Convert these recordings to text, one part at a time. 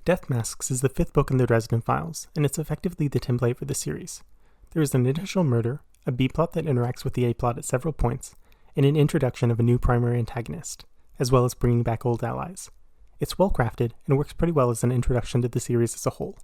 Death Masks is the 5th book in the Dresden Files, and it's effectively the template for the series. There is an initial murder, a B-plot that interacts with the A-plot at several points, and an introduction of a new primary antagonist, as well as bringing back old allies. It's well crafted and works pretty well as an introduction to the series as a whole.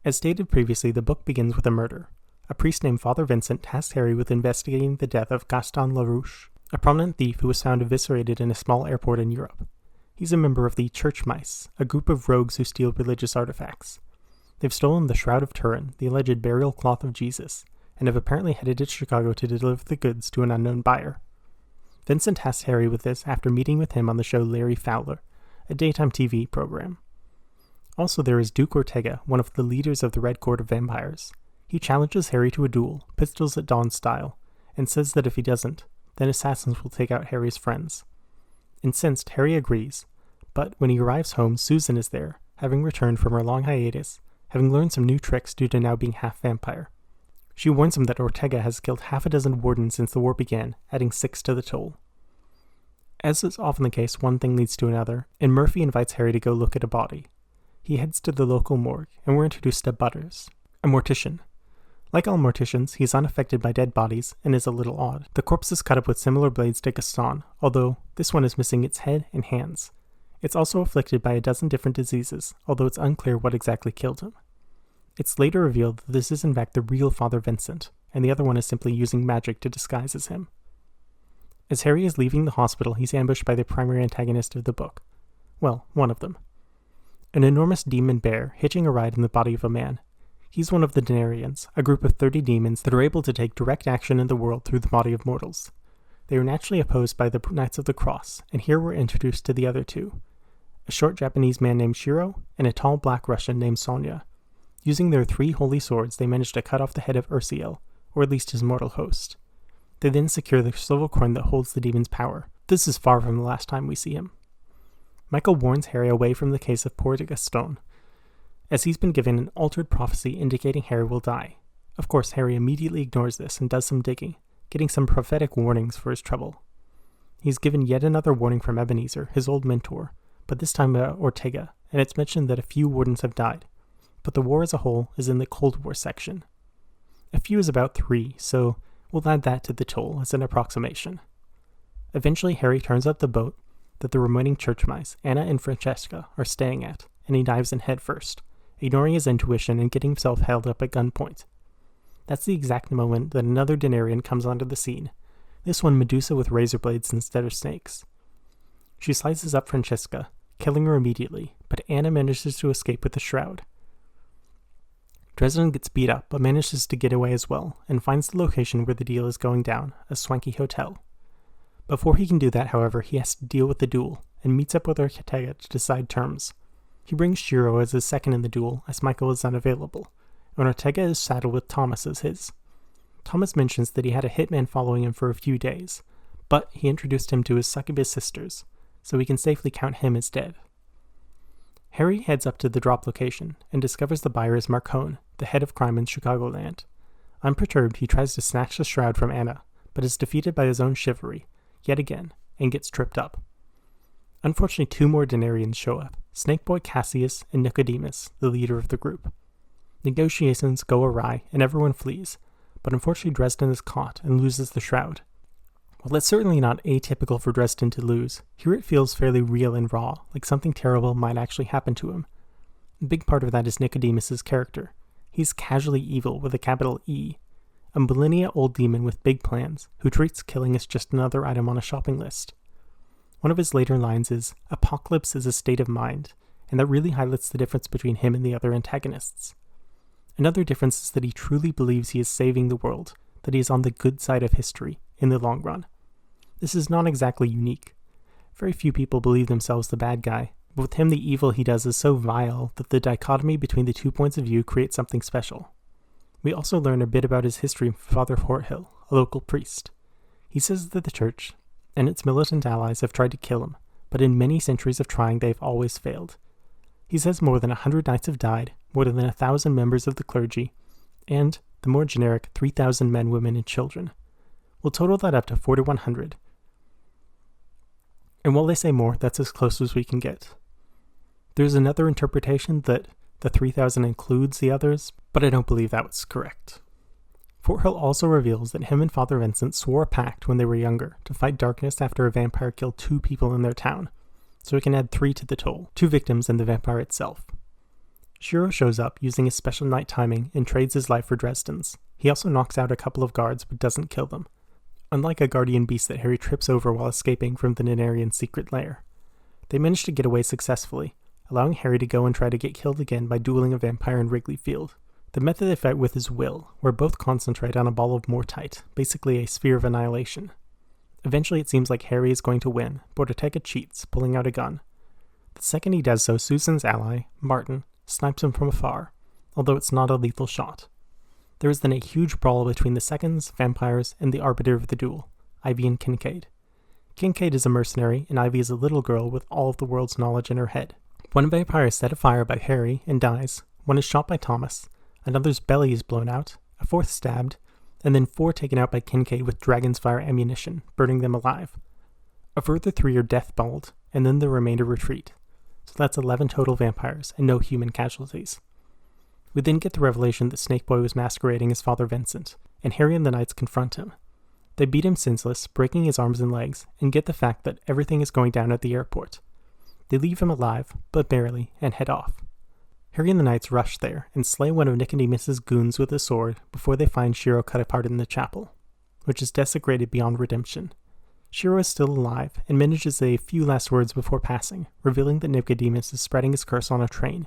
As stated previously, the book begins with a murder. A priest named Father Vincent tasks Harry with investigating the death of Gaston Larouche, a prominent thief who was found eviscerated in a small airport in Europe. He's a member of the Church Mice, a group of rogues who steal religious artifacts. They've stolen the Shroud of Turin, the alleged burial cloth of Jesus, and have apparently headed to Chicago to deliver the goods to an unknown buyer. Vincent tasks Harry with this after meeting with him on the show Larry Fowler, a daytime TV program. Also there is Duke Ortega, one of the leaders of the Red Court of Vampires. He challenges Harry to a duel, pistols at dawn style, and says that if he doesn't, then assassins will take out Harry's friends. Incensed, Harry agrees, but when he arrives home, Susan is there, having returned from her long hiatus, having learned some new tricks due to now being half vampire. She warns him that Ortega has killed half a dozen wardens since the war began, adding 6 to the toll. As is often the case, one thing leads to another, and Murphy invites Harry to go look at a body. He heads to the local morgue, and we're introduced to Butters, a mortician. Like all morticians, he's unaffected by dead bodies and is a little odd. The corpse is cut up with similar blades to Gaston, although this one is missing its head and hands. It's also afflicted by a dozen different diseases, although it's unclear what exactly killed him. It's later revealed that this is in fact the real Father Vincent, and the other one is simply using magic to disguise as him. As Harry is leaving the hospital, he's ambushed by the primary antagonist of the book. Well, one of them. An enormous demon bear hitching a ride in the body of a man. He's one of the Denarians, a group of 30 demons that are able to take direct action in the world through the body of mortals. They are naturally opposed by the Knights of the Cross, and here we're introduced to the other two. A short Japanese man named Shiro, and a tall black Russian named Sonya. Using their 3 holy swords, they manage to cut off the head of Ursiel, or at least his mortal host. They then secure the silver coin that holds the demon's power. This is far from the last time we see him. Michael warns Harry away from the case of poor Gaston, as he's been given an altered prophecy indicating Harry will die. Of course, Harry immediately ignores this and does some digging, getting some prophetic warnings for his trouble. He's given yet another warning from Ebenezer, his old mentor, but this time about Ortega, and it's mentioned that a few wardens have died, but the war as a whole is in the Cold War section. A few is about 3, so we'll add that to the toll as an approximation. Eventually, Harry turns up the boat that the remaining church mice, Anna and Francesca, are staying at, and he dives in head first, ignoring his intuition and getting himself held up at gunpoint. That's the exact moment that another Denarian comes onto the scene, this one Medusa with razor blades instead of snakes. She slices up Francesca, killing her immediately, but Anna manages to escape with the shroud. Dresden gets beat up, but manages to get away as well, and finds the location where the deal is going down, a swanky hotel. Before he can do that, however, he has to deal with the duel, and meets up with Ortega to decide terms. He brings Shiro as his second in the duel, as Michael is unavailable, and Ortega is saddled with Thomas as his. Thomas mentions that he had a hitman following him for a few days, but he introduced him to his succubus sisters, so we can safely count him as dead. Harry heads up to the drop location, and discovers the buyer is Marcone, the head of crime in Chicagoland. Unperturbed, he tries to snatch the shroud from Anna, but is defeated by his own chivalry, yet again, and gets tripped up. Unfortunately, 2 more Denarians show up, Snakeboy Cassius and Nicodemus, the leader of the group. Negotiations go awry, and everyone flees, but unfortunately Dresden is caught and loses the shroud. While it's certainly not atypical for Dresden to lose, here it feels fairly real and raw, like something terrible might actually happen to him. A big part of that is Nicodemus's character. He's casually evil with a capital E, a millennia-old demon with big plans, who treats killing as just another item on a shopping list. One of his later lines is, "Apocalypse is a state of mind," and that really highlights the difference between him and the other antagonists. Another difference is that he truly believes he is saving the world, that he is on the good side of history, in the long run. This is not exactly unique. Very few people believe themselves the bad guy, but with him the evil he does is so vile that the dichotomy between the 2 points of view creates something special. We also learn a bit about his history from Father Horthill, a local priest. He says that the church and its militant allies have tried to kill him, but in many centuries of trying they've always failed. He says more than 100 knights have died, more than 1,000 members of the clergy, and, the more generic, 3,000 men, women, and children. We'll total that up to 4,100. And while they say more, that's as close as we can get. There's another interpretation that the 3,000 includes the others, but I don't believe that was correct. Fort Hill also reveals that him and Father Vincent swore a pact when they were younger to fight darkness after a vampire killed 2 people in their town, so it can add 3 to the total, 2 victims and the vampire itself. Shiro shows up using his special night timing and trades his life for Dresden's. He also knocks out a couple of guards but doesn't kill them, unlike a guardian beast that Harry trips over while escaping from the Nennarian secret lair. They manage to get away successfully, allowing Harry to go and try to get killed again by dueling a vampire in Wrigley Field. The method they fight with is will, where both concentrate on a ball of mortite, basically a sphere of annihilation. Eventually it seems like Harry is going to win, but Ortega cheats, pulling out a gun. The second he does so, Susan's ally, Martin, snipes him from afar, although it's not a lethal shot. There is then a huge brawl between the seconds, vampires, and the arbiter of the duel, Ivy and Kincaid. Kincaid is a mercenary, and Ivy is a little girl with all of the world's knowledge in her head. One vampire is set afire by Harry and dies, one is shot by Thomas, another's belly is blown out, a 4th stabbed, and then 4 taken out by Kincaid with dragon's fire ammunition, burning them alive. A further 3 are death-balled, and then the remainder retreat. So that's 11 total vampires, and no human casualties. We then get the revelation that Snake Boy was masquerading as Father Vincent, and Harry and the Knights confront him. They beat him senseless, breaking his arms and legs, and get the fact that everything is going down at the airport. They leave him alive, but barely, and head off. Harry and the Knights rush there and slay one of Nicodemus's goons with a sword before they find Shiro cut apart in the chapel, which is desecrated beyond redemption. Shiro is still alive and manages to say a few last words before passing, revealing that Nicodemus is spreading his curse on a train.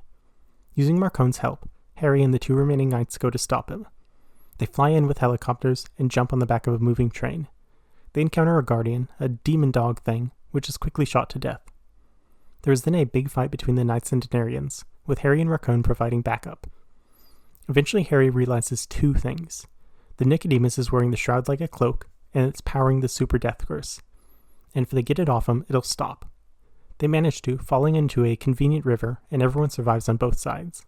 Using Marcone's help, Harry and the 2 remaining Knights go to stop him. They fly in with helicopters and jump on the back of a moving train. They encounter a guardian, a demon dog thing, which is quickly shot to death. There is then a big fight between the Knights and Nennarians, with Harry and Marcone providing backup. Eventually Harry realizes 2 things. The Nicodemus is wearing the shroud like a cloak, and it's powering the super death curse. And if they get it off him, it'll stop. They manage to, falling into a convenient river, and everyone survives on both sides.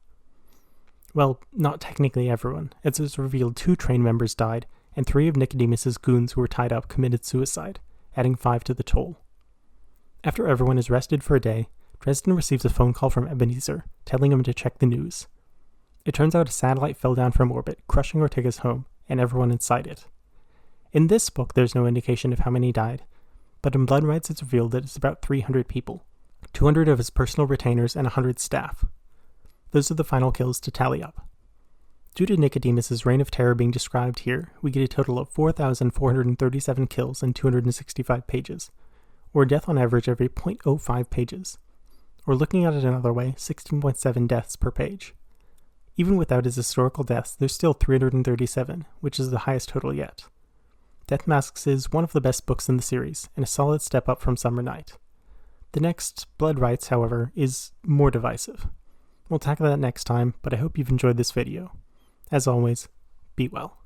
Well, not technically everyone, as it's revealed 2 train members died, and 3 of Nicodemus's goons who were tied up committed suicide, adding 5 to the toll. After everyone is rested for a day, Dresden receives a phone call from Ebenezer, telling him to check the news. It turns out a satellite fell down from orbit, crushing Ortega's home, and everyone inside it. In this book, there's no indication of how many died, but in Blood Rights it's revealed that it's about 300 people, 200 of his personal retainers and 100 staff. Those are the final kills to tally up. Due to Nicodemus's reign of terror being described here, we get a total of 4,437 kills in 265 pages, or a death on average every 0.05 pages. Or looking at it another way, 16.7 deaths per page. Even without his historical deaths, there's still 337, which is the highest total yet. Death Masks is one of the best books in the series, and a solid step up from Summer Night. The next, Blood Rights, however, is more divisive. We'll tackle that next time, but I hope you've enjoyed this video. As always, be well.